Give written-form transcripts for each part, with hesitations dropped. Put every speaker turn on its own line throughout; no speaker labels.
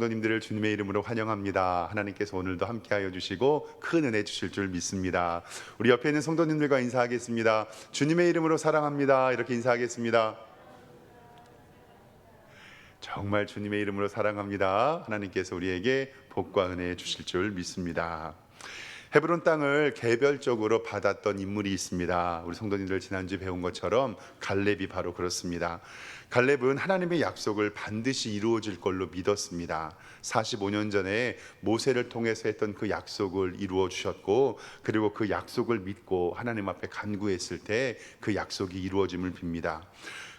성도님들을 주님의 이름으로 환영합니다. 하나님께서 오늘도 함께하여 주시고 큰 은혜 주실 줄 믿습니다. 우리 옆에 있는 성도님들과 인사하겠습니다. 주님의 이름으로 사랑합니다. 이렇게 인사하겠습니다. 정말 주님의 이름으로 사랑합니다. 하나님께서 우리에게 복과 은혜 주실 줄 믿습니다. 헤브론 땅을 개별적으로 받았던 인물이 있습니다. 우리 성도님들 지난주에 배운 것처럼 갈렙이 바로 그렇습니다. 갈렙은 하나님의 약속을 반드시 이루어질 걸로 믿었습니다. 45년 전에 모세를 통해서 했던 그 약속을 이루어 주셨고, 그리고 그 약속을 믿고 하나님 앞에 간구했을 때 그 약속이 이루어짐을 빕니다.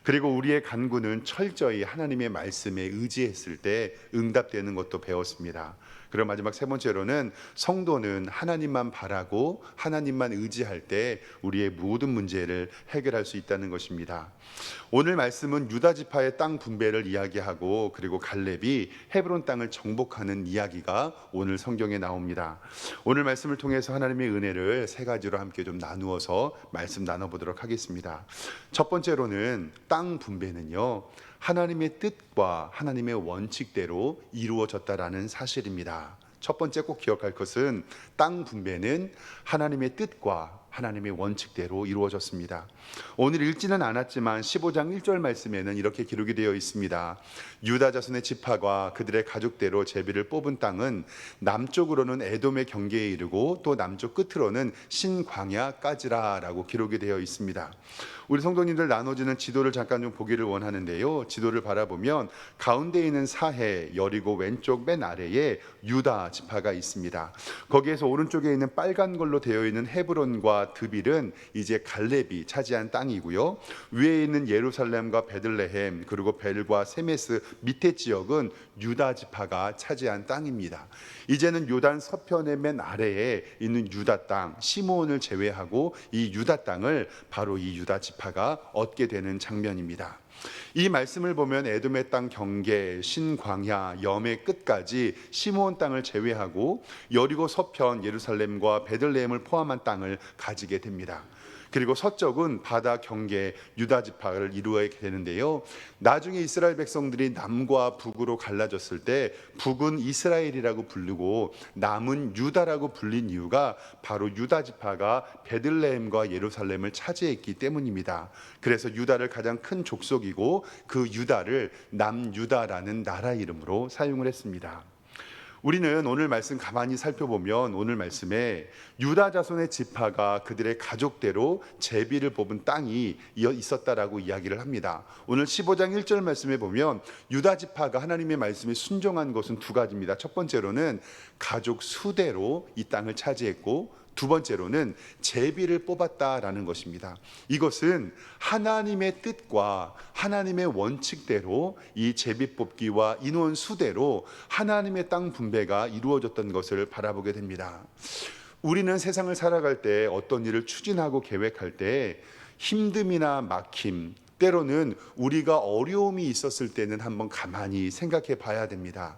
그리고 우리의 간구는 철저히 하나님의 말씀에 의지했을 때 응답되는 것도 배웠습니다. 그리고 마지막 세 번째로는 성도는 하나님만 바라고 하나님만 의지할 때 우리의 모든 문제를 해결할 수 있다는 것입니다. 오늘 말씀은 유다 지파의 땅 분배를 이야기하고, 그리고 갈렙이 헤브론 땅을 정복하는 이야기가 오늘 성경에 나옵니다. 오늘 말씀을 통해서 하나님의 은혜를 세 가지로 함께 좀 나누어서 말씀 나눠보도록 하겠습니다. 첫 번째로는 땅 분배는요, 하나님의 뜻과 하나님의 원칙대로 이루어졌다라는 사실입니다. 첫 번째 꼭 기억할 것은 땅 분배는 하나님의 뜻과 하나님의 원칙대로 이루어졌습니다. 오늘 읽지는 않았지만 15장 1절 말씀에는 이렇게 기록이 되어 있습니다. 유다 자손의 지파가 그들의 가족대로 제비를 뽑은 땅은 남쪽으로는 에돔의 경계에 이르고 또 남쪽 끝으로는 신광야까지라라고 기록이 되어 있습니다. 우리 성도님들 나눠지는 지도를 잠깐 좀 보기를 원하는데요, 지도를 바라보면 가운데 있는 사해 여리고 왼쪽 맨 아래에 유다 지파가 있습니다. 거기에서 오른쪽에 있는 빨간 걸로 되어 있는 헤브론과 드빌은 이제 갈렙이 차지한 땅이고요, 위에 있는 예루살렘과 베들레헴 그리고 벨과 세메스 밑에 지역은 유다 지파가 차지한 땅입니다. 이제는 요단 서편의 맨 아래에 있는 유다 땅 시므온을 제외하고 이 유다 땅을 바로 이 유다 지파가 얻게 되는 장면입니다. 이 말씀을 보면 에돔의 땅 경계, 신광야, 염의 끝까지 시므온 땅을 제외하고 여리고 서편, 예루살렘과 베들레헴을 포함한 땅을 가지게 됩니다. 그리고 서쪽은 바다 경계 유다 지파를 이루게 되는데요, 나중에 이스라엘 백성들이 남과 북으로 갈라졌을 때 북은 이스라엘이라고 부르고 남은 유다라고 불린 이유가 바로 유다 지파가 베들레헴과 예루살렘을 차지했기 때문입니다. 그래서 유다를 가장 큰 족속이고 그 유다를 남유다라는 나라 이름으로 사용을 했습니다. 우리는 오늘 말씀 가만히 살펴보면 오늘 말씀에 유다 자손의 지파가 그들의 가족대로 제비를 뽑은 땅이 있었다라고 이야기를 합니다. 오늘 15장 1절 말씀에 보면 유다 지파가 하나님의 말씀에 순종한 것은 두 가지입니다. 첫 번째로는 가족 수대로 이 땅을 차지했고, 두 번째로는 제비를 뽑았다라는 것입니다. 이것은 하나님의 뜻과 하나님의 원칙대로 이 제비 뽑기와 인원 수대로 하나님의 땅 분배가 이루어졌던 것을 바라보게 됩니다. 우리는 세상을 살아갈 때 어떤 일을 추진하고 계획할 때 힘듦이나 막힘, 때로는 우리가 어려움이 있었을 때는 한번 가만히 생각해 봐야 됩니다.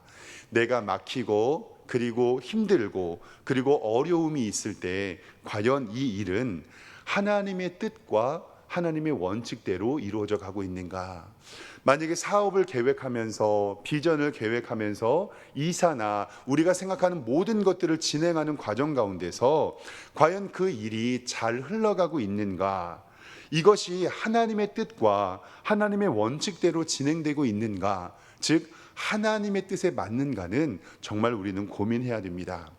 내가 막히고 그리고 힘들고 그리고 어려움이 있을 때 과연 이 일은 하나님의 뜻과 하나님의 원칙대로 이루어져 가고 있는가? 만약에 사업을 계획하면서 비전을 계획하면서 이사나 우리가 생각하는 모든 것들을 진행하는 과정 가운데서 과연 그 일이 잘 흘러가고 있는가? 이것이 하나님의 뜻과 하나님의 원칙대로 진행되고 있는가? 즉 하나님의 뜻에 맞는가는 정말 우리는 고민해야 됩니다.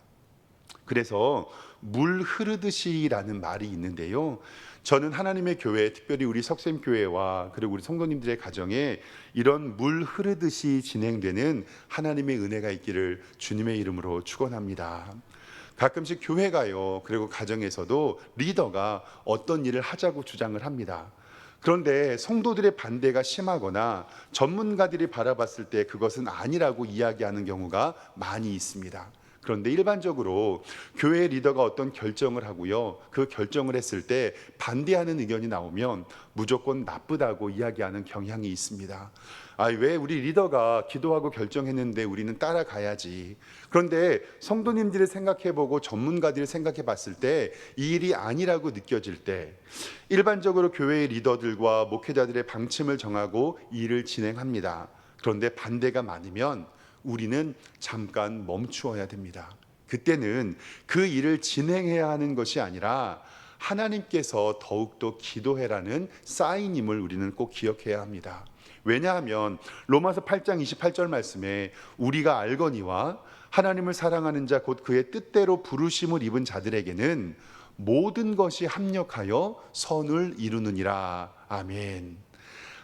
그래서 물 흐르듯이라는 말이 있는데요, 저는 하나님의 교회, 특별히 우리 석샘교회와 그리고 우리 성도님들의 가정에 이런 물 흐르듯이 진행되는 하나님의 은혜가 있기를 주님의 이름으로 축원합니다. 가끔씩 교회가요, 그리고 가정에서도 리더가 어떤 일을 하자고 주장을 합니다. 그런데 성도들의 반대가 심하거나 전문가들이 바라봤을 때 그것은 아니라고 이야기하는 경우가 많이 있습니다. 그런데 일반적으로 교회 리더가 어떤 결정을 하고요, 그 결정을 했을 때 반대하는 의견이 나오면 무조건 나쁘다고 이야기하는 경향이 있습니다. 왜 우리 리더가 기도하고 결정했는데 우리는 따라가야지. 그런데 성도님들이 생각해보고 전문가들이 생각해봤을 때 이 일이 아니라고 느껴질 때 일반적으로 교회의 리더들과 목회자들의 방침을 정하고 이 일을 진행합니다. 그런데 반대가 많으면 우리는 잠깐 멈추어야 됩니다. 그때는 그 일을 진행해야 하는 것이 아니라 하나님께서 더욱더 기도해라는 사인임을 우리는 꼭 기억해야 합니다. 왜냐하면 로마서 8장 28절 말씀에 우리가 알거니와 하나님을 사랑하는 자 곧 그의 뜻대로 부르심을 입은 자들에게는 모든 것이 합력하여 선을 이루느니라. 아멘.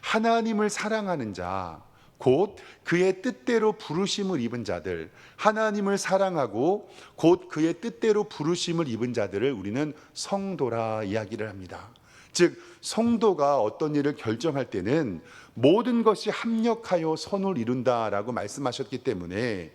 하나님을 사랑하는 자 곧 그의 뜻대로 부르심을 입은 자들, 하나님을 사랑하고 곧 그의 뜻대로 부르심을 입은 자들을 우리는 성도라 이야기를 합니다. 즉 성도가 어떤 일을 결정할 때는 모든 것이 합력하여 선을 이룬다라고 말씀하셨기 때문에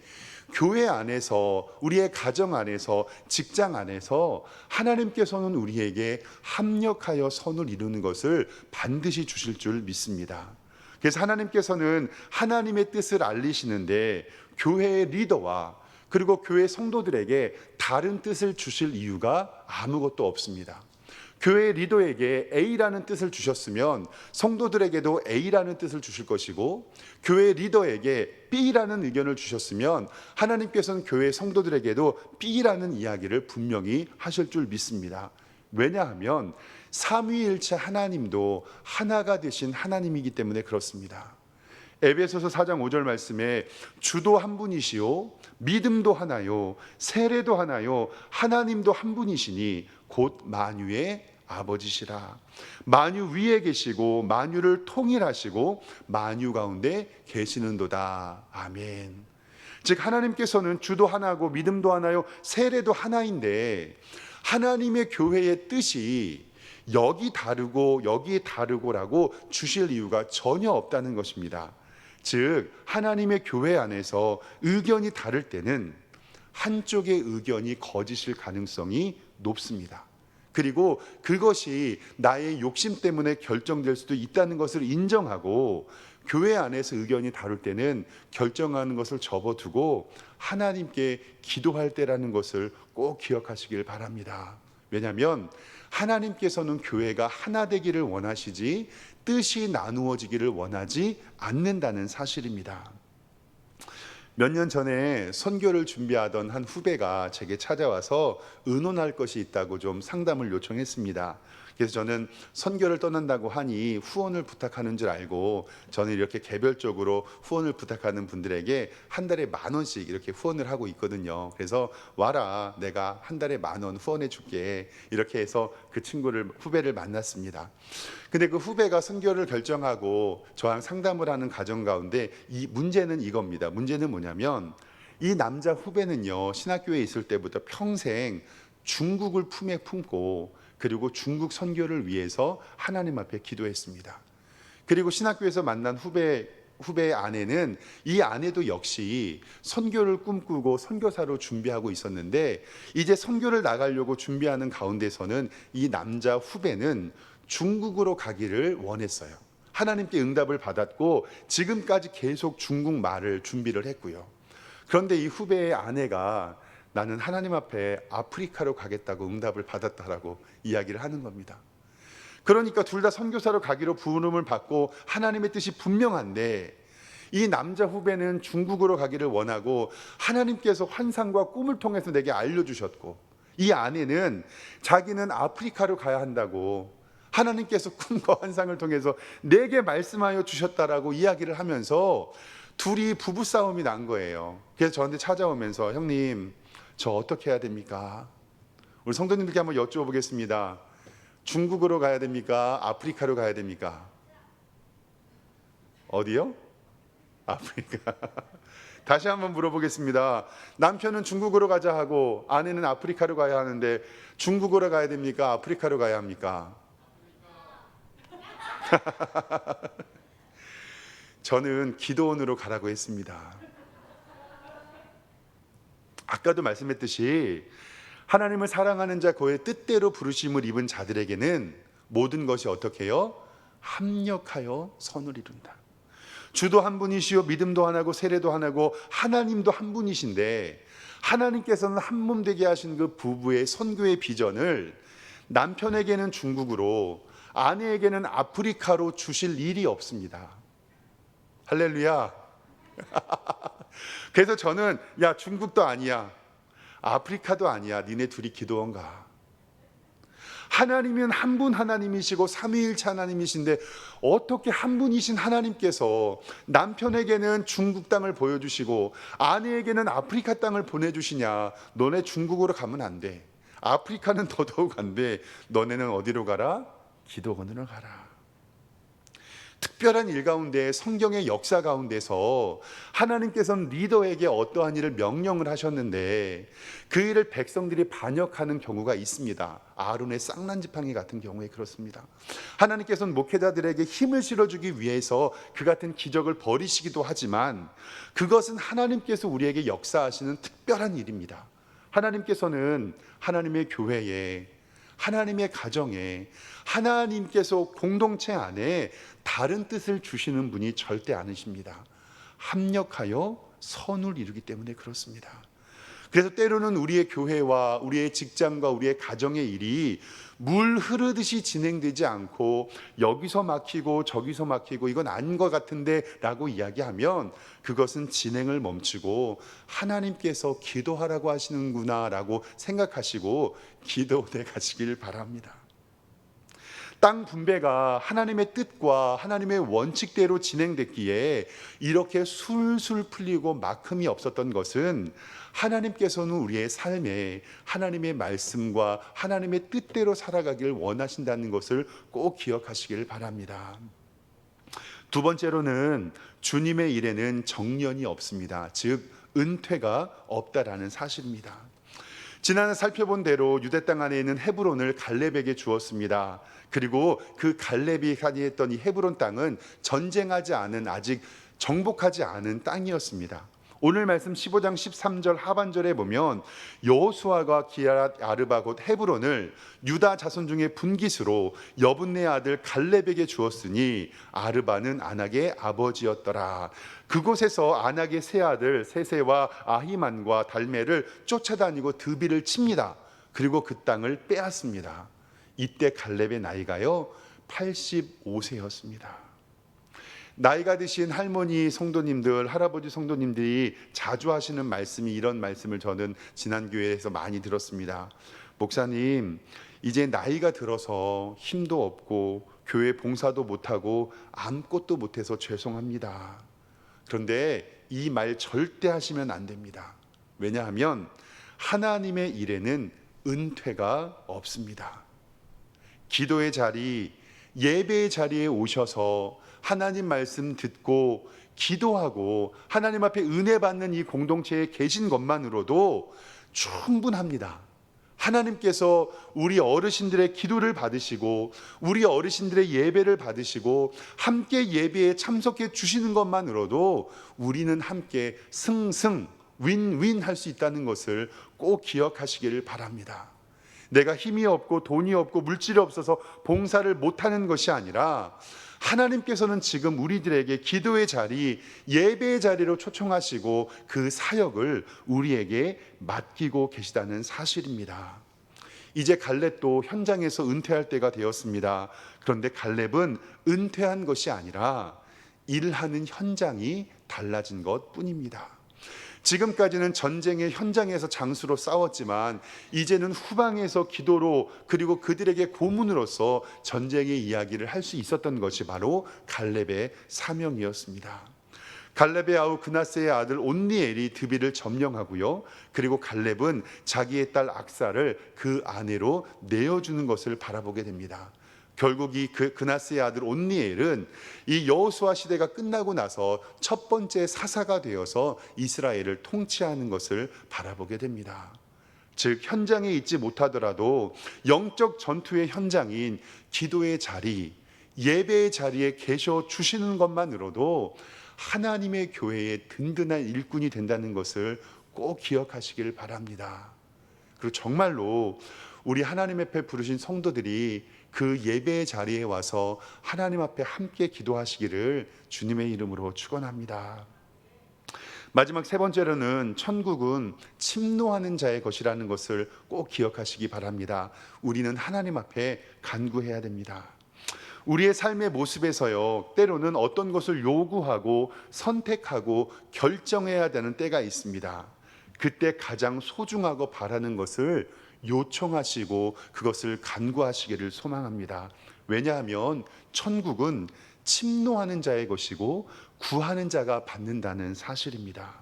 교회 안에서, 우리의 가정 안에서, 직장 안에서 하나님께서는 우리에게 합력하여 선을 이루는 것을 반드시 주실 줄 믿습니다. 그래서 하나님께서는 하나님의 뜻을 알리시는데 교회의 리더와 그리고 교회 성도들에게 다른 뜻을 주실 이유가 아무것도 없습니다. 교회 리더에게 A라는 뜻을 주셨으면 성도들에게도 A라는 뜻을 주실 것이고, 교회 리더에게 B라는 의견을 주셨으면 하나님께서는 교회 성도들에게도 B라는 이야기를 분명히 하실 줄 믿습니다. 왜냐하면 삼위일체 하나님도 하나가 되신 하나님이기 때문에 그렇습니다. 에베소서 4장 5절 말씀에 주도 한 분이시요 믿음도 하나요 세례도 하나요 하나님도 한 분이시니 곧 만유의 아버지시라. 만유 위에 계시고 만유를 통일하시고 만유 가운데 계시는도다. 아멘. 즉 하나님께서는 주도 하나고 믿음도 하나요 세례도 하나인데 하나님의 교회의 뜻이 여기 다르고 여기 다르고라고 주실 이유가 전혀 없다는 것입니다. 즉 하나님의 교회 안에서 의견이 다를 때는 한쪽의 의견이 거짓일 가능성이 높습니다. 그리고 그것이 나의 욕심 때문에 결정될 수도 있다는 것을 인정하고 교회 안에서 의견이 다를 때는 결정하는 것을 접어두고 하나님께 기도할 때라는 것을 꼭 기억하시길 바랍니다. 왜냐하면 하나님께서는 교회가 하나 되기를 원하시지 뜻이 나누어지기를 원하지 않는다는 사실입니다. 몇 년 전에 선교를 준비하던 한 후배가 제게 찾아와서 의논할 것이 있다고 좀 상담을 요청했습니다. 그래서 저는 선교를 떠난다고 하니 후원을 부탁하는 줄 알고 저는 이렇게 개별적으로 후원을 부탁하는 분들에게 한 달에 10,000원씩 이렇게 후원을 하고 있거든요. 그래서 와라, 내가 한 달에 10,000원 후원해 줄게, 이렇게 해서 그 후배를 만났습니다. 근데 그 후배가 선교를 결정하고 저랑 상담을 하는 과정 가운데 이 문제는 이겁니다. 문제는 뭐냐면 이 남자 후배는요, 신학교에 있을 때부터 평생 중국을 품에 품고 그리고 중국 선교를 위해서 하나님 앞에 기도했습니다. 그리고 신학교에서 만난 후배의 아내는, 이 아내도 역시 선교를 꿈꾸고 선교사로 준비하고 있었는데 이제 선교를 나가려고 준비하는 가운데서는 이 남자 후배는 중국으로 가기를 원했어요. 하나님께 응답을 받았고 지금까지 계속 중국말을 준비를 했고요. 그런데 이 후배의 아내가 나는 하나님 앞에 아프리카로 가겠다고 응답을 받았다라고 이야기를 하는 겁니다. 그러니까 둘 다 선교사로 가기로 부름을 받고 하나님의 뜻이 분명한데 이 남자 후배는 중국으로 가기를 원하고 하나님께서 환상과 꿈을 통해서 내게 알려주셨고, 이 아내는 자기는 아프리카로 가야 한다고 하나님께서 꿈과 환상을 통해서 내게 말씀하여 주셨다라고 이야기를 하면서 둘이 부부싸움이 난 거예요. 그래서 저한테 찾아오면서 형님, 저 어떻게 해야 됩니까? 우리 성도님들께 한번 여쭤보겠습니다. 중국으로 가야 됩니까? 아프리카로 가야 됩니까? 어디요? 아프리카. 다시 한번 물어보겠습니다. 남편은 중국으로 가자 하고 아내는 아프리카로 가야 하는데 중국으로 가야 됩니까? 아프리카로 가야 합니까? 저는 기도원으로 가라고 했습니다. 아까도 말씀했듯이 하나님을 사랑하는 자 그의 뜻대로 부르심을 입은 자들에게는 모든 것이 어떻게 해요? 합력하여 선을 이룬다. 주도 한 분이시요 믿음도 하나고 세례도 하나고 하나님도 한 분이신데 하나님께서는 한 몸 되게 하신 그 부부의 선교의 비전을 남편에게는 중국으로 아내에게는 아프리카로 주실 일이 없습니다. 할렐루야. 그래서 저는 야, 중국도 아니야, 아프리카도 아니야, 니네 둘이 기도원 가. 하나님은 한 분 하나님이시고 삼위일체 하나님이신데 어떻게 한 분이신 하나님께서 남편에게는 중국 땅을 보여주시고 아내에게는 아프리카 땅을 보내주시냐? 너네 중국으로 가면 안 돼, 아프리카는 더더욱 안 돼, 너네는 어디로 가라? 기도원으로 가라. 특별한 일 가운데, 성경의 역사 가운데서 하나님께서는 리더에게 어떠한 일을 명령을 하셨는데 그 일을 백성들이 반역하는 경우가 있습니다. 아론의 쌍난 지팡이 같은 경우에 그렇습니다. 하나님께서는 목회자들에게 힘을 실어주기 위해서 그 같은 기적을 벌이시기도 하지만 그것은 하나님께서 우리에게 역사하시는 특별한 일입니다. 하나님께서는 하나님의 교회에, 하나님의 가정에, 하나님께서 공동체 안에 다른 뜻을 주시는 분이 절대 않으십니다. 합력하여 선을 이루기 때문에 그렇습니다. 그래서 때로는 우리의 교회와 우리의 직장과 우리의 가정의 일이 물 흐르듯이 진행되지 않고 여기서 막히고 저기서 막히고 이건 아닌 것 같은데 라고 이야기하면 그것은 진행을 멈추고 하나님께서 기도하라고 하시는구나 라고 생각하시고 기도원에 가시길 바랍니다. 땅 분배가 하나님의 뜻과 하나님의 원칙대로 진행됐기에 이렇게 술술 풀리고 막힘이 없었던 것은 하나님께서는 우리의 삶에 하나님의 말씀과 하나님의 뜻대로 살아가길 원하신다는 것을 꼭 기억하시길 바랍니다. 두 번째로는 주님의 일에는 정년이 없습니다. 즉 은퇴가 없다라는 사실입니다. 지난해 살펴본 대로 유대 땅 안에 있는 헤브론을 갈렙에게 주었습니다. 그리고 그 갈렙이 차지했던 이 헤브론 땅은 전쟁하지 않은, 아직 정복하지 않은 땅이었습니다. 오늘 말씀 15장 13절 하반절에 보면 여호수아가 기럇 아르바 곧 헤브론을 유다 자손 중에 분깃으로 여분네 아들 갈렙에게 주었으니 아르바는 아낙의 아버지였더라. 그곳에서 아낙의 세 아들 세세와 아히만과 달메를 쫓아다니고 드비를 칩니다. 그리고 그 땅을 빼앗습니다. 이때 갈렙의 나이가요 85세였습니다. 나이가 드신 할머니 성도님들, 할아버지 성도님들이 자주 하시는 말씀이 이런 말씀을 저는 지난 교회에서 많이 들었습니다. 목사님, 이제 나이가 들어서 힘도 없고 교회 봉사도 못하고 아무것도 못해서 죄송합니다. 그런데 이 말 절대 하시면 안 됩니다. 왜냐하면 하나님의 일에는 은퇴가 없습니다. 기도의 자리, 예배의 자리에 오셔서 하나님 말씀 듣고 기도하고 하나님 앞에 은혜 받는 이 공동체에 계신 것만으로도 충분합니다. 하나님께서 우리 어르신들의 기도를 받으시고 우리 어르신들의 예배를 받으시고 함께 예배에 참석해 주시는 것만으로도 우리는 함께 승승 윈윈 할 수 있다는 것을 꼭 기억하시기를 바랍니다. 내가 힘이 없고 돈이 없고 물질이 없어서 봉사를 못하는 것이 아니라 하나님께서는 지금 우리들에게 기도의 자리, 예배의 자리로 초청하시고 그 사역을 우리에게 맡기고 계시다는 사실입니다. 이제 갈렙도 현장에서 은퇴할 때가 되었습니다. 그런데 갈렙은 은퇴한 것이 아니라 일하는 현장이 달라진 것뿐입니다. 지금까지는 전쟁의 현장에서 장수로 싸웠지만 이제는 후방에서 기도로 그리고 그들에게 고문으로서 전쟁의 이야기를 할 수 있었던 것이 바로 갈렙의 사명이었습니다. 갈렙의 아우 그나스의 아들 온니엘이 드비를 점령하고요. 그리고 갈렙은 자기의 딸 악사를 그 아내로 내어주는 것을 바라보게 됩니다. 결국 이 그나스의 아들 온니엘은 이 여호수아 시대가 끝나고 나서 첫 번째 사사가 되어서 이스라엘을 통치하는 것을 바라보게 됩니다. 즉 현장에 있지 못하더라도 영적 전투의 현장인 기도의 자리, 예배의 자리에 계셔 주시는 것만으로도 하나님의 교회의 든든한 일꾼이 된다는 것을 꼭 기억하시길 바랍니다. 그리고 정말로 우리 하나님 앞에 부르신 성도들이 그 예배의 자리에 와서 하나님 앞에 함께 기도하시기를 주님의 이름으로 축원합니다. 마지막 세 번째로는 천국은 침노하는 자의 것이라는 것을 꼭 기억하시기 바랍니다. 우리는 하나님 앞에 간구해야 됩니다. 우리의 삶의 모습에서요, 때로는 어떤 것을 요구하고 선택하고 결정해야 되는 때가 있습니다. 그때 가장 소중하고 바라는 것을 요청하시고 그것을 간구하시기를 소망합니다. 왜냐하면 천국은 침노하는 자의 것이고 구하는 자가 받는다는 사실입니다.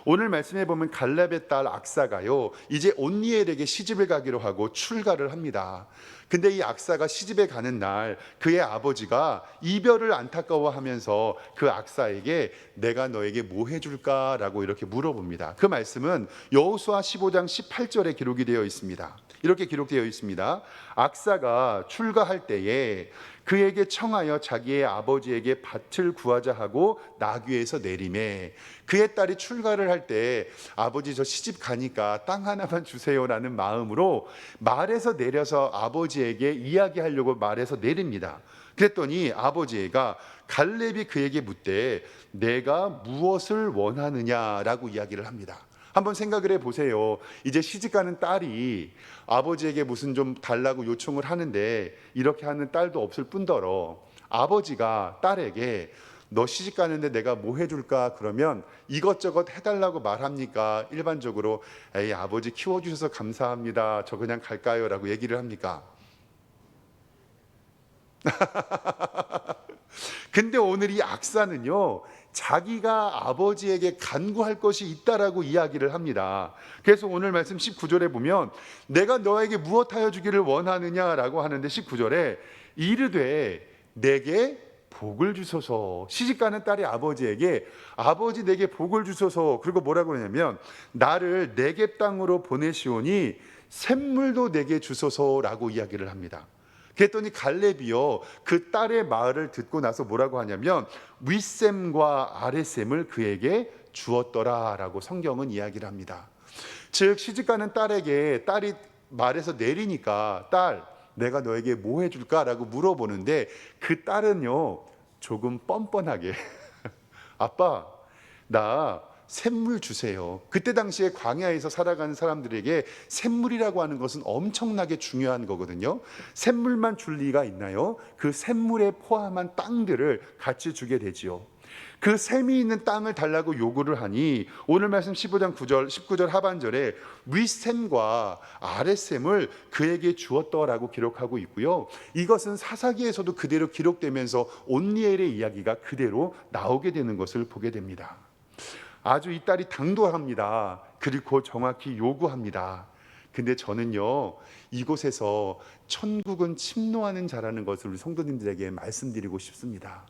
오늘 말씀해 보면 갈렙의 딸 악사가요, 이제 온니엘에게 시집을 가기로 하고 출가를 합니다. 근데 이 악사가 시집에 가는 날 그의 아버지가 이별을 안타까워하면서 그 악사에게 내가 너에게 뭐 해줄까라고 이렇게 물어봅니다. 그 말씀은 여호수아 15장 18절에 기록이 되어 있습니다. 이렇게 기록되어 있습니다. 악사가 출가할 때에 그에게 청하여 자기의 아버지에게 밭을 구하자 하고 나귀에서 내림에, 그의 딸이 출가를 할 때 아버지 저 시집 가니까 땅 하나만 주세요라는 마음으로 말에서 내려서 아버지에게 이야기하려고 말에서 내립니다. 그랬더니 아버지가 갈렙이 그에게 묻되 내가 무엇을 원하느냐라고 이야기를 합니다. 한번 생각을 해보세요. 이제 시집가는 딸이 아버지에게 무슨 좀 달라고 요청을 하는데 이렇게 하는 딸도 없을 뿐더러 아버지가 딸에게 너 시집가는데 내가 뭐 해줄까? 그러면 이것저것 해달라고 말합니까? 일반적으로 에이 아버지 키워주셔서 감사합니다, 저 그냥 갈까요? 라고 얘기를 합니까? 근데 오늘 이 악사는요, 자기가 아버지에게 간구할 것이 있다라고 이야기를 합니다. 그래서 오늘 말씀 19절에 보면 내가 너에게 무엇하여 주기를 원하느냐라고 하는데 19절에 이르되 내게 복을 주소서. 시집가는 딸이 아버지에게 아버지 내게 복을 주소서. 그리고 뭐라고 하냐면 나를 네겝 땅으로 보내시오니 샘물도 내게 주소서라고 이야기를 합니다. 그랬더니 갈렙이요, 그 딸의 말을 듣고 나서 뭐라고 하냐면 윗샘과 아랫샘을 그에게 주었더라라고 성경은 이야기를 합니다. 즉 시집가는 딸에게 딸이 말에서 내리니까 딸 내가 너에게 뭐 해줄까라고 물어보는데 그 딸은요 조금 뻔뻔하게 아빠 나 샘물 주세요. 그때 당시에 광야에서 살아가는 사람들에게 샘물이라고 하는 것은 엄청나게 중요한 거거든요. 샘물만 줄 리가 있나요? 그 샘물에 포함한 땅들을 같이 주게 되지요. 그 샘이 있는 땅을 달라고 요구를 하니 오늘 말씀 15장 9절 19절 하반절에 윗샘과 아랫샘을 그에게 주었더라고 기록하고 있고요. 이것은 사사기에서도 그대로 기록되면서 온니엘의 이야기가 그대로 나오게 되는 것을 보게 됩니다. 아주 이 딸이 당돌합니다. 그리고 정확히 요구합니다. 근데 저는요 이곳에서 천국은 침노하는 자라는 것을 우리 성도님들에게 말씀드리고 싶습니다.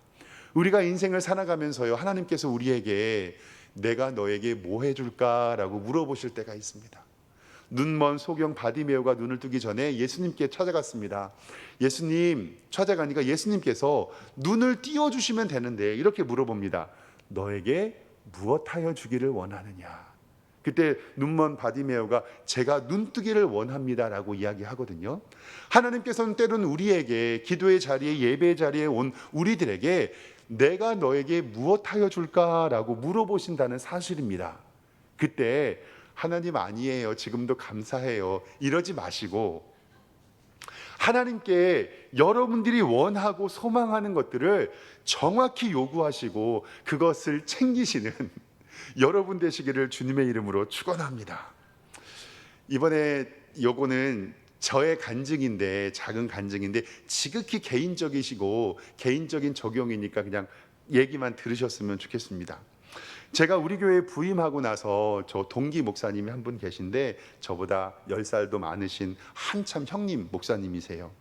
우리가 인생을 살아가면서요 하나님께서 우리에게 내가 너에게 뭐 해줄까라고 물어보실 때가 있습니다. 눈먼 소경 바디메오가 눈을 뜨기 전에 예수님께 찾아갔습니다. 예수님 찾아가니까 예수님께서 눈을 띄워주시면 되는데 이렇게 물어봅니다. 너에게 무엇하여 주기를 원하느냐? 그때 눈먼 바디메오가 제가 눈뜨기를 원합니다라고 이야기하거든요. 하나님께서는 때로는 우리에게 기도의 자리에 예배의 자리에 온 우리들에게 내가 너에게 무엇하여 줄까라고 물어보신다는 사실입니다. 그때 하나님 아니에요, 지금도 감사해요 이러지 마시고 하나님께 여러분들이 원하고 소망하는 것들을 정확히 요구하시고 그것을 챙기시는 여러분 되시기를 주님의 이름으로 축원합니다. 이번에 요거는 저의 간증인데 작은 간증인데 지극히 개인적이시고 개인적인 적용이니까 그냥 얘기만 들으셨으면 좋겠습니다. 제가 우리 교회에 부임하고 나서 저 동기 목사님이 한 분 계신데 저보다 10살도 많으신 한참 형님 목사님이세요.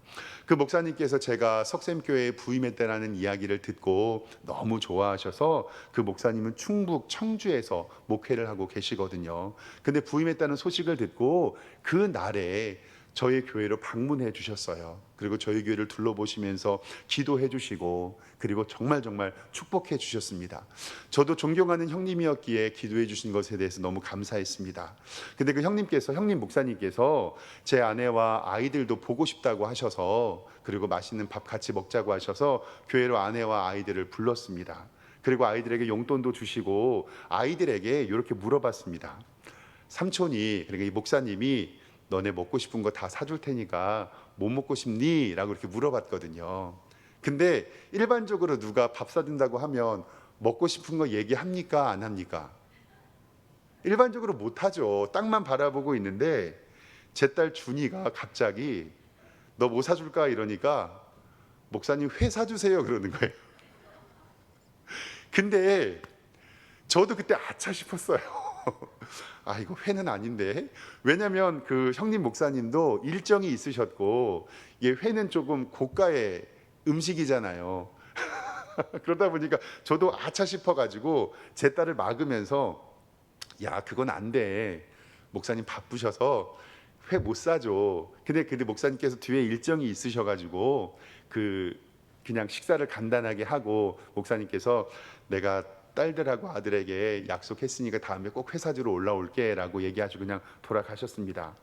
그 목사님께서 제가 석샘교회에 부임했다는 이야기를 듣고 너무 좋아하셔서 그 목사님은 충북 청주에서 목회를 하고 계시거든요. 근데 부임했다는 소식을 듣고 그 날에 저희 교회로 방문해 주셨어요. 그리고 저희 교회를 둘러보시면서 기도해 주시고 그리고 정말 축복해 주셨습니다. 저도 존경하는 형님이었기에 기도해 주신 것에 대해서 너무 감사했습니다. 근데 그 형님 목사님께서 제 아내와 아이들도 보고 싶다고 하셔서 그리고 맛있는 밥 같이 먹자고 하셔서 교회로 아내와 아이들을 불렀습니다. 그리고 아이들에게 용돈도 주시고 아이들에게 이렇게 물어봤습니다. 삼촌이 그러니까 이 목사님이 너네 먹고 싶은 거 다 사줄 테니까 뭐 먹고 싶니? 라고 이렇게 물어봤거든요. 근데 일반적으로 누가 밥 사준다고 하면 먹고 싶은 거 얘기합니까? 안 합니까? 일반적으로 못하죠. 땅만 바라보고 있는데 제 딸 준이가 갑자기 너 뭐 사줄까? 이러니까 목사님 회 사주세요 그러는 거예요. 근데 저도 그때 아차 싶었어요. 아, 이거 회는 아닌데. 왜냐면 그 형님 목사님도 일정이 있으셨고 이게 회는 조금 고가의 음식이잖아요. 그러다 보니까 저도 아차 싶어가지고 제 딸을 막으면서 야, 그건 안 돼. 목사님 바쁘셔서 회 못 사줘. 근데 목사님께서 뒤에 일정이 있으셔가지고 그냥 식사를 간단하게 하고 목사님께서 내가 딸들하고 아들에게 약속했으니까 다음에 꼭 회 사주러 올라올게라고 얘기하시고 그냥 돌아가셨습니다.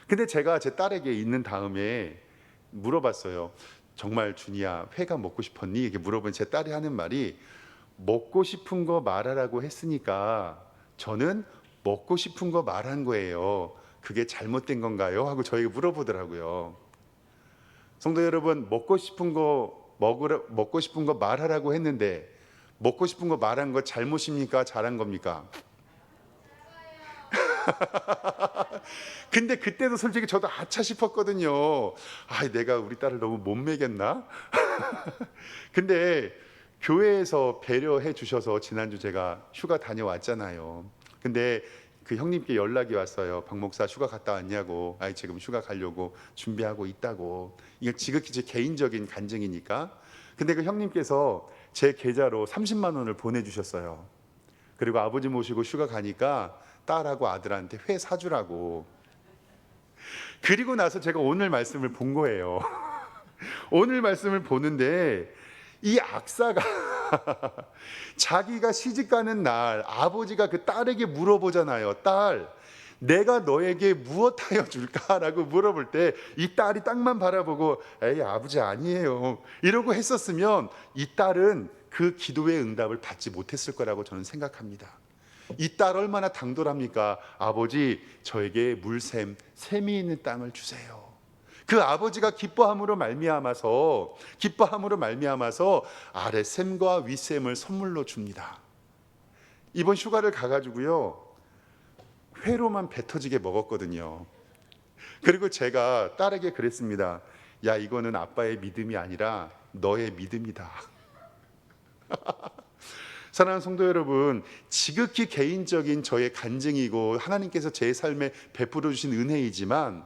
근데 제가 제 딸에게 있는 다음에 물어봤어요. 정말 준이야 회가 먹고 싶었니? 이렇게 물어본 제 딸이 하는 말이 먹고 싶은 거 말하라고 했으니까 저는 먹고 싶은 거 말한 거예요. 그게 잘못된 건가요? 하고 저에게 물어보더라고요. 성도 여러분, 먹고 싶은 거 말하라고 했는데 먹고 싶은 거 말한 거 잘못입니까? 잘한 겁니까? 근데 그때도 솔직히 저도 아차 싶었거든요. 아, 내가 우리 딸을 너무 못 먹였나? 근데 교회에서 배려해 주셔서 지난주 제가 휴가 다녀왔잖아요. 근데 그 형님께 연락이 왔어요. 박 목사 휴가 갔다 왔냐고. 아이, 지금 휴가 가려고 준비하고 있다고. 이게 지극히 제 개인적인 간증이니까. 근데 그 형님께서 제 계좌로 30만 원을 보내주셨어요. 그리고 아버지 모시고 휴가 가니까 딸하고 아들한테 회 사주라고. 그리고 나서 제가 오늘 말씀을 본 거예요. 오늘 말씀을 보는데 이 악사가 자기가 시집 가는 날 아버지가 그 딸에게 물어보잖아요. 딸, 내가 너에게 무엇하여 줄까라고 물어볼 때 이 딸이 땅만 바라보고 에이 아버지 아니에요 이러고 했었으면 이 딸은 그 기도의 응답을 받지 못했을 거라고 저는 생각합니다. 이 딸 얼마나 당돌합니까? 아버지 저에게 물샘 샘이 있는 땅을 주세요. 그 아버지가 기뻐함으로 말미암아서 아랫샘과 윗샘을 선물로 줍니다. 이번 휴가를 가가지고요 회로만 배 터지게 먹었거든요. 그리고 제가 딸에게 그랬습니다. 야, 이거는 아빠의 믿음이 아니라 너의 믿음이다. 사랑하는 성도 여러분, 지극히 개인적인 저의 간증이고 하나님께서 제 삶에 베풀어 주신 은혜이지만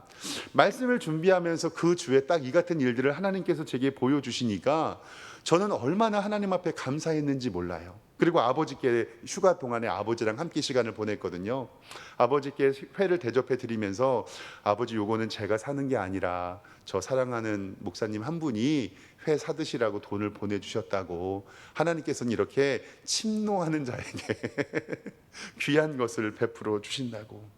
말씀을 준비하면서 그 주에 딱 이 같은 일들을 하나님께서 제게 보여주시니까 저는 얼마나 하나님 앞에 감사했는지 몰라요. 그리고 아버지께 휴가 동안에 아버지랑 함께 시간을 보냈거든요. 아버지께 회를 대접해 드리면서 아버지 요거는 제가 사는 게 아니라 저 사랑하는 목사님 한 분이 회 사드시라고 돈을 보내주셨다고 하나님께서는 이렇게 침노하는 자에게 귀한 것을 베풀어 주신다고.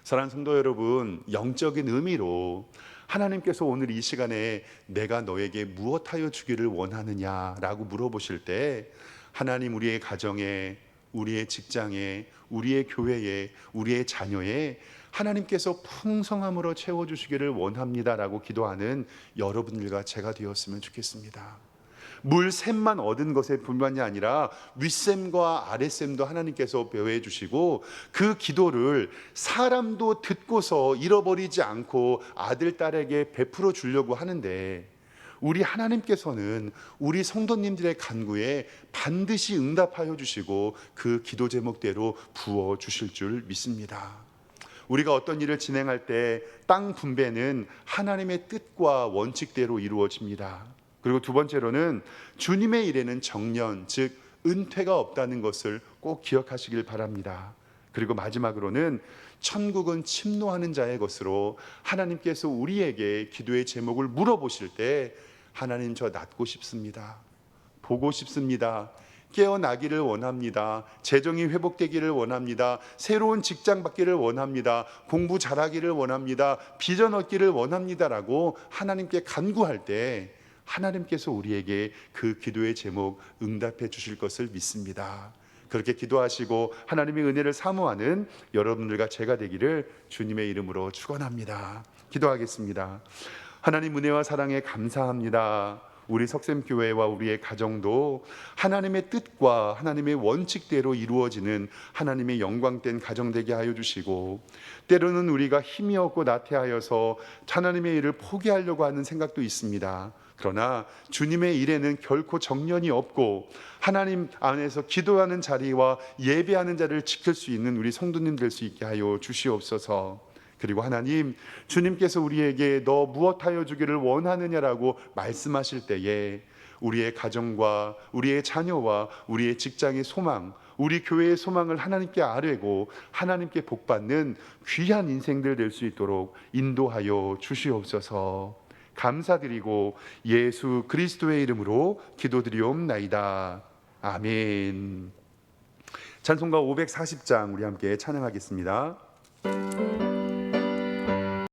사랑하는 성도 여러분, 영적인 의미로 하나님께서 오늘 이 시간에 내가 너에게 무엇하여 주기를 원하느냐라고 물어보실 때 하나님 우리의 가정에, 우리의 직장에, 우리의 교회에, 우리의 자녀에 하나님께서 풍성함으로 채워주시기를 원합니다라고 기도하는 여러분들과 제가 되었으면 좋겠습니다. 물샘만 얻은 것에 불만이 아니라 윗샘과 아랫샘도 하나님께서 배회해 주시고 그 기도를 사람도 듣고서 잃어버리지 않고 아들, 딸에게 베풀어 주려고 하는데 우리 하나님께서는 우리 성도님들의 간구에 반드시 응답하여 주시고 그 기도 제목대로 부어 주실 줄 믿습니다. 우리가 어떤 일을 진행할 때 땅 분배는 하나님의 뜻과 원칙대로 이루어집니다. 그리고 두 번째로는 주님의 일에는 정년, 즉 은퇴가 없다는 것을 꼭 기억하시길 바랍니다. 그리고 마지막으로는 천국은 침노하는 자의 것으로 하나님께서 우리에게 기도의 제목을 물어보실 때 하나님 저 낫고 싶습니다. 보고 싶습니다. 깨어나기를 원합니다. 재정이 회복되기를 원합니다. 새로운 직장 받기를 원합니다. 공부 잘하기를 원합니다. 비전 얻기를 원합니다라고 하나님께 간구할 때 하나님께서 우리에게 그 기도의 제목 응답해 주실 것을 믿습니다. 그렇게 기도하시고 하나님의 은혜를 사모하는 여러분들과 제가 되기를 주님의 이름으로 축원합니다. 기도하겠습니다. 하나님 은혜와 사랑에 감사합니다. 우리 석샘교회와 우리의 가정도 하나님의 뜻과 하나님의 원칙대로 이루어지는 하나님의 영광된 가정 되게 하여 주시고, 때로는 우리가 힘이 없고 나태하여서 하나님의 일을 포기하려고 하는 생각도 있습니다. 그러나 주님의 일에는 결코 정년이 없고 하나님 안에서 기도하는 자리와 예배하는 자리를 지킬 수 있는 우리 성도님 될 수 있게 하여 주시옵소서. 그리고 하나님, 주님께서 우리에게 너 무엇하여 주기를 원하느냐라고 말씀하실 때에 우리의 가정과 우리의 자녀와 우리의 직장의 소망, 우리 교회의 소망을 하나님께 아뢰고 하나님께 복받는 귀한 인생들 될 수 있도록 인도하여 주시옵소서. 감사드리고 예수 그리스도의 이름으로 기도드리옵나이다. 아멘. 찬송가 540장 우리 함께 찬양하겠습니다.